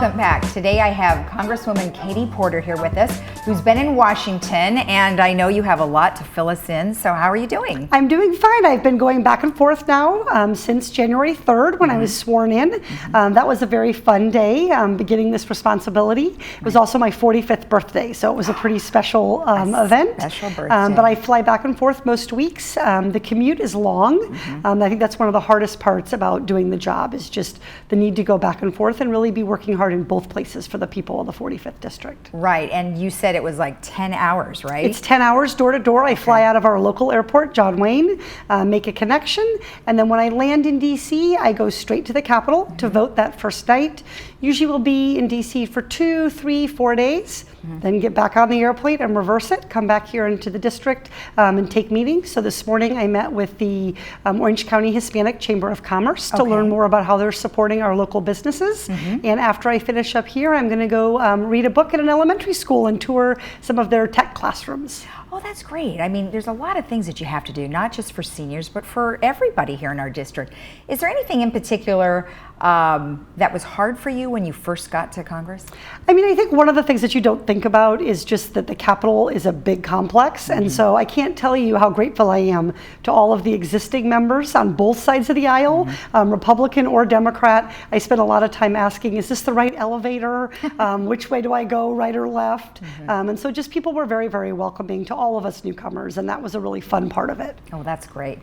Welcome back. Today I have Congresswoman Katie Porter here with us, who's been in Washington, and I know you have a lot to fill us in. So how are you doing? I'm doing fine. I've been going back and forth now since January 3rd when I was sworn in. That was a very fun day, beginning this responsibility. It was also my 45th birthday, so it was a pretty special event. Special birthday. But I fly back and forth most weeks. The commute is long. I think that's one of the hardest parts about doing the job, is just the need to go back and forth and really be working hard in both places for the people of the 45th district. Right, and you said it was like 10 hours, right? It's 10 hours door to door. I fly out of our local airport, John Wayne, make a connection, and then when I land in DC, I go straight to the Capitol to vote that first night. Usually we'll be in DC for 2, 3, 4 days, then get back on the airplane and reverse it, come back here into the district and take meetings. So this morning I met with the Orange County Hispanic Chamber of Commerce to learn more about how they're supporting our local businesses. And after I finish up here, I'm going to go read a book at an elementary school and tour some of their tech classrooms. Oh, that's great. I mean, there's a lot of things that you have to do, not just for seniors, but for everybody here in our district. Is there anything in particular that was hard for you when you first got to Congress? I mean, I think one of the things that you don't think about is just that the Capitol is a big complex. And so I can't tell you how grateful I am to all of the existing members on both sides of the aisle, Republican or Democrat. I spent a lot of time asking, is this the right elevator? Which way do I go, right or left? And so just people were very, very welcoming to all of us newcomers, and that was a really fun part of it. Oh, that's great.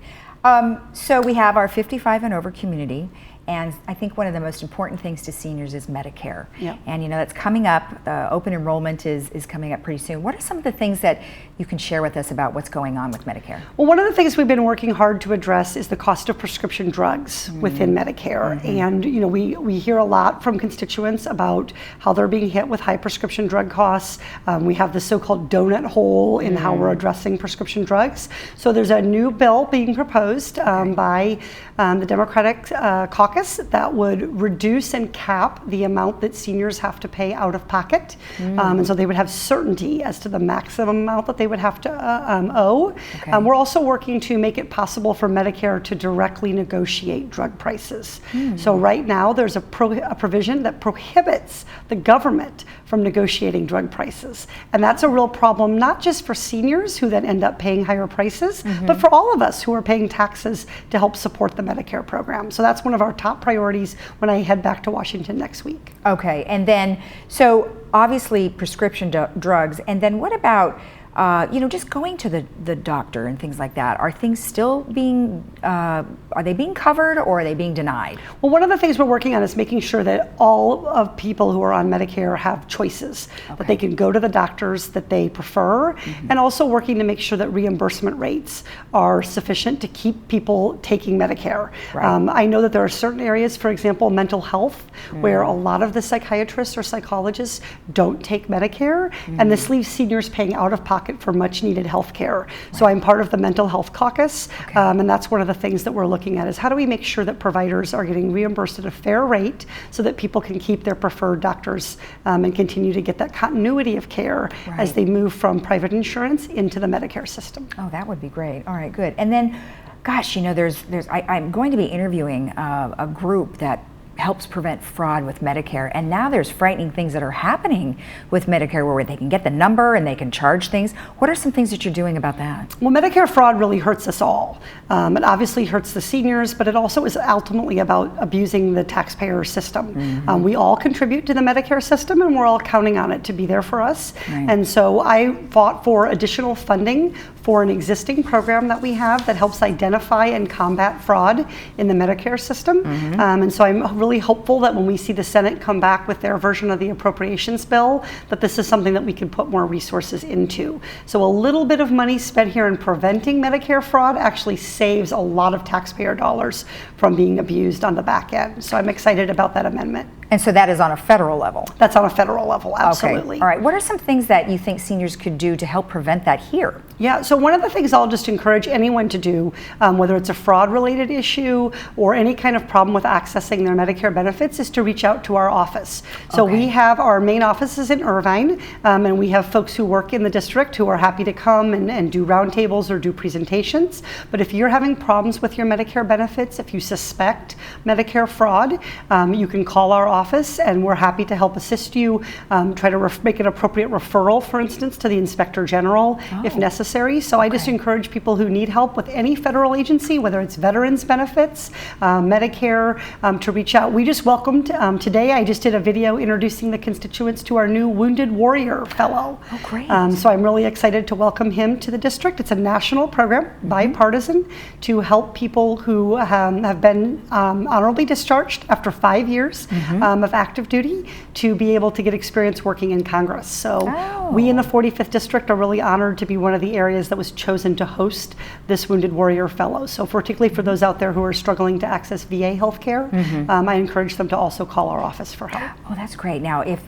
So we have our 55 and over community, and I think one of the most important things to seniors is Medicare. And you know, that's coming up. Open enrollment is coming up pretty soon. What are some of the things that you can share with us about what's going on with Medicare? Well, one of the things we've been working hard to address is the cost of prescription drugs within Medicare. And you know, we hear a lot from constituents about how they're being hit with high prescription drug costs. We have the so-called donut hole in how we're addressing prescription drugs. So there's a new bill being proposed by the Democratic caucus that would reduce and cap the amount that seniors have to pay out of pocket. And so they would have certainty as to the maximum amount that they would have to owe. We're also working to make it possible for Medicare to directly negotiate drug prices. So right now there's a provision that prohibits the government from negotiating drug prices. And that's a real problem, not just for seniors who then end up paying higher prices, but for all of us who are paying taxes to help support the Medicare program. So that's one of our top priorities when I head back to Washington next week. Okay, and then, so obviously prescription drugs, and then what about you know, just going to the doctor and things like that? Are things still being, are they being covered or are they being denied? Well, one of the things we're working on is making sure that all of people who are on Medicare have choices, that they can go to the doctors that they prefer, and also working to make sure that reimbursement rates are sufficient to keep people taking Medicare. I know that there are certain areas, for example, mental health, where a lot of the psychiatrists or psychologists don't take Medicare, and this leaves seniors paying out of pocket for much needed health care. So I'm part of the mental health caucus, and that's one of the things that we're looking at, is how do we make sure that providers are getting reimbursed at a fair rate so that people can keep their preferred doctors and continue to get that continuity of care as they move from private insurance into the Medicare system. Oh, that would be great. All right, good. And then, gosh, you know, I'm going to be interviewing a group that helps prevent fraud with Medicare, and now there's frightening things that are happening with Medicare where they can get the number and they can charge things. What are some things that you're doing about that? Well, Medicare fraud really hurts us all. It obviously hurts the seniors, but it also is ultimately about abusing the taxpayer system. We all contribute to the Medicare system, and we're all counting on it to be there for us. And so I fought for additional funding for an existing program that we have that helps identify and combat fraud in the Medicare system. And so I'm really hopeful that when we see the Senate come back with their version of the appropriations bill, that this is something that we can put more resources into. So a little bit of money spent here in preventing Medicare fraud actually saves a lot of taxpayer dollars from being abused on the back end. So I'm excited about that amendment. And so that is on a federal level? That's on a federal level, absolutely. Okay. All right. What are some things that you think seniors could do to help prevent that here? Yeah, so one of the things I'll just encourage anyone to do, whether it's a fraud-related issue or any kind of problem with accessing their Medicare benefits, is to reach out to our office. So we have our main offices in Irvine, and we have folks who work in the district who are happy to come and do roundtables or do presentations. But if you're having problems with your Medicare benefits, if you suspect Medicare fraud, you can call our office, and we're happy to help assist you, try to make an appropriate referral, for instance, to the Inspector General if necessary. So I just encourage people who need help with any federal agency, whether it's veterans benefits, Medicare, to reach out. We just welcomed, today I just did a video introducing the constituents to our new Wounded Warrior Fellow. Oh, great. So I'm really excited to welcome him to the district. It's a national program, bipartisan, to help people who have been honorably discharged after 5 years of active duty to be able to get experience working in Congress. So we in the 45th District are really honored to be one of the areas that was chosen to host this Wounded Warrior Fellow. So particularly for those out there who are struggling to access VA health care, I encourage them to also call our office for help. Oh, that's great. Now, if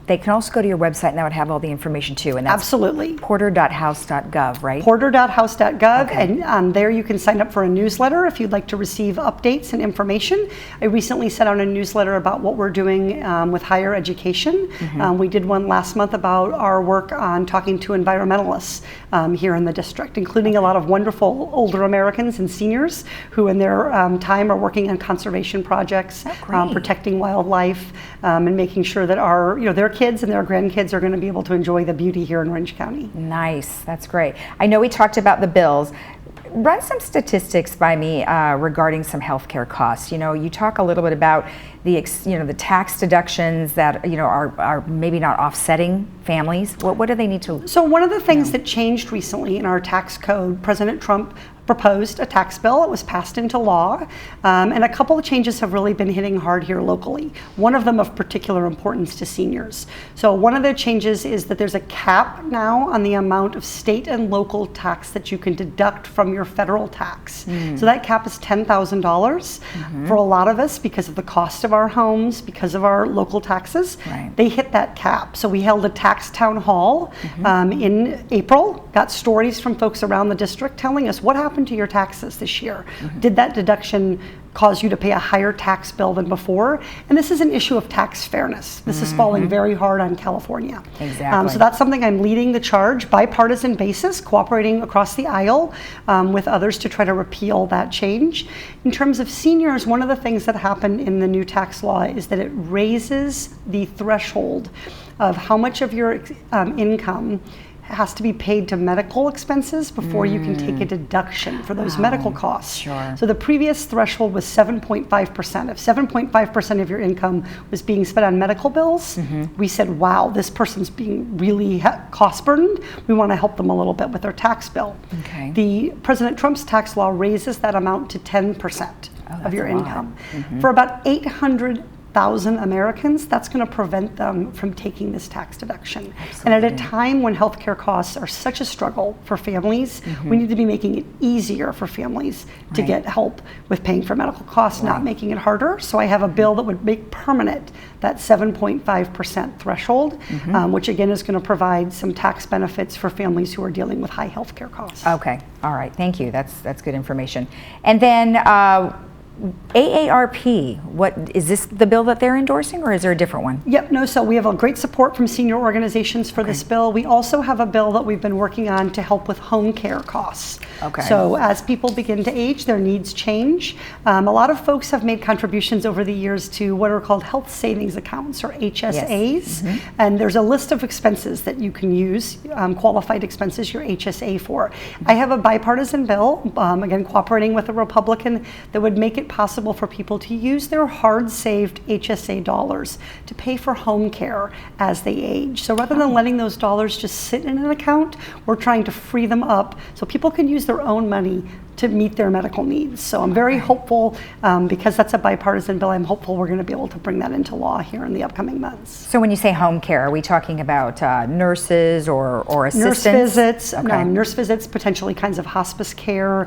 they can also go to your website, and that would have all the information too. And that's absolutely porter.house.gov, right? Porter.house.gov, and there you can sign up for a newsletter if you'd like to receive updates and information. I recently sent out a newsletter about what we're doing with higher education. We did one last month about our work on talking to environmentalists here in the district, including a lot of wonderful older Americans and seniors who in their time are working on conservation projects, protecting wildlife, and making sure that our, their kids and their grandkids are going to be able to enjoy the beauty here in Orange County. Nice, that's great. I know we talked about the bills. Run some statistics by me regarding some healthcare costs. You talk a little bit about the tax deductions that are maybe not offsetting families. What do they need to? So one of the things that changed recently in our tax code, President Trump proposed a tax bill. It was passed into law, and a couple of changes have really been hitting hard here locally. One of them of particular importance to seniors. So one of the changes is that there's a cap now on the amount of state and local tax that you can deduct from your federal tax. So that cap is $10,000 for a lot of us because of the cost of our homes, because of our local taxes. They hit that cap. So we held a tax town hall in April, got stories from folks around the district telling us what happened to your taxes this year. Did that deduction cause you to pay a higher tax bill than before? And this is an issue of tax fairness. This is falling very hard on California. So that's something I'm leading the charge, bipartisan basis, cooperating across the aisle with others to try to repeal that change. In terms of seniors, one of the things that happened in the new tax law is that it raises the threshold of how much of your income has to be paid to medical expenses before you can take a deduction for those medical costs. So the previous threshold was 7.5%. If 7.5% of your income was being spent on medical bills, we said, wow, this person's being really cost burdened. We want to help them a little bit with their tax bill. The President Trump's tax law raises that amount to 10% of your income. For about 800,000 Americans, that's going to prevent them from taking this tax deduction. And at a time when healthcare costs are such a struggle for families, we need to be making it easier for families to get help with paying for medical costs, not making it harder. So I have a bill that would make permanent that 7.5% threshold, which again is going to provide some tax benefits for families who are dealing with high healthcare costs. Okay, all right, thank you. That's good information. And then AARP, what is this the bill that they're endorsing, or is there a different one? Yep, no, so we have a great support from senior organizations for this bill. We also have a bill that we've been working on to help with home care costs. So as people begin to age, their needs change. A lot of folks have made contributions over the years to what are called health savings accounts, or HSAs. And there's a list of expenses that you can use, qualified expenses, your HSA for. I have a bipartisan bill, again cooperating with a Republican, that would make it possible for people to use their hard-saved HSA dollars to pay for home care as they age. So rather than letting those dollars just sit in an account, we're trying to free them up so people can use their own money to meet their medical needs. So I'm very hopeful, because that's a bipartisan bill, I'm hopeful we're going to be able to bring that into law here in the upcoming months. So when you say home care, are we talking about nurses or assistants? Nurse visits, potentially kinds of hospice care,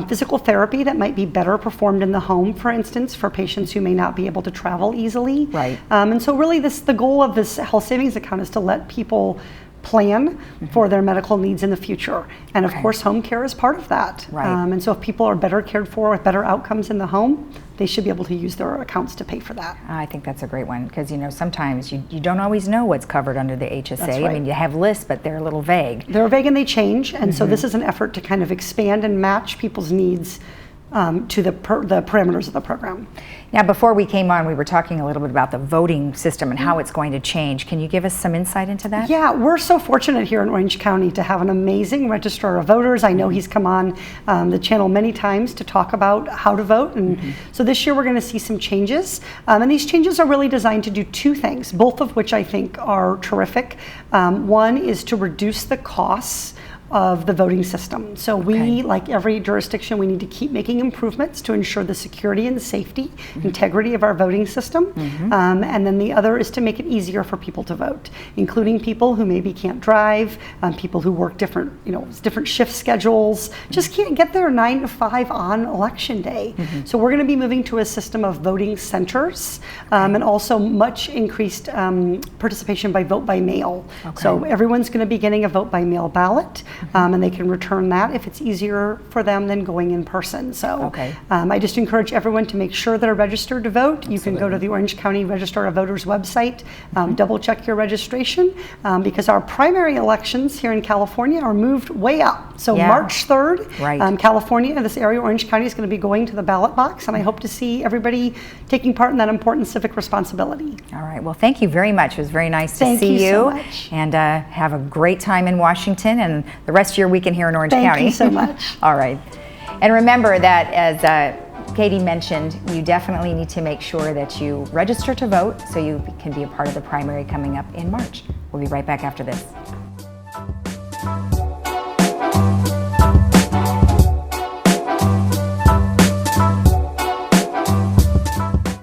physical therapy that might be better performed in the home, for instance, for patients who may not be able to travel easily. And so really the goal of this health savings account is to let people plan for their medical needs in the future. And of course, home care is part of that. And so if people are better cared for with better outcomes in the home, they should be able to use their accounts to pay for that. I think that's a great one, because sometimes you don't always know what's covered under the HSA. I mean, you have lists, but they're a little vague. They're vague and they change, and so this is an effort to kind of expand and match people's needs to the parameters of the program. Now, before we came on, we were talking a little bit about the voting system and how it's going to change. Can you give us some insight into that? Yeah, we're so fortunate here in Orange County to have an amazing registrar of voters. I know he's come on the channel many times to talk about how to vote. And so this year we're going to see some changes. And these changes are really designed to do two things, both of which I think are terrific. One is to reduce the costs of the voting system. So we, like every jurisdiction, we need to keep making improvements to ensure the security and safety, integrity of our voting system. And then the other is to make it easier for people to vote, including people who maybe can't drive, people who work different shift schedules, just can't get there 9 to 5 on election day. So we're going to be moving to a system of voting centers and also much increased participation by vote by mail. So everyone's going to be getting a vote by mail ballot. And they can return that if it's easier for them than going in person. So I just encourage everyone to make sure they're registered to vote. You can go to the Orange County Registrar of Voters website, double check your registration, because our primary elections here in California are moved way up. So March 3rd, California, this area, Orange County, is going to be going to the ballot box, and I hope to see everybody taking part in that important civic responsibility. All right, well, thank you very much. It was very nice to see you. Thank you so much. And have a great time in Washington and the rest of your weekend here in Orange County. Thank you so much. All right. And remember that, as Katie mentioned, you definitely need to make sure that you register to vote so you can be a part of the primary coming up in March. We'll be right back after this.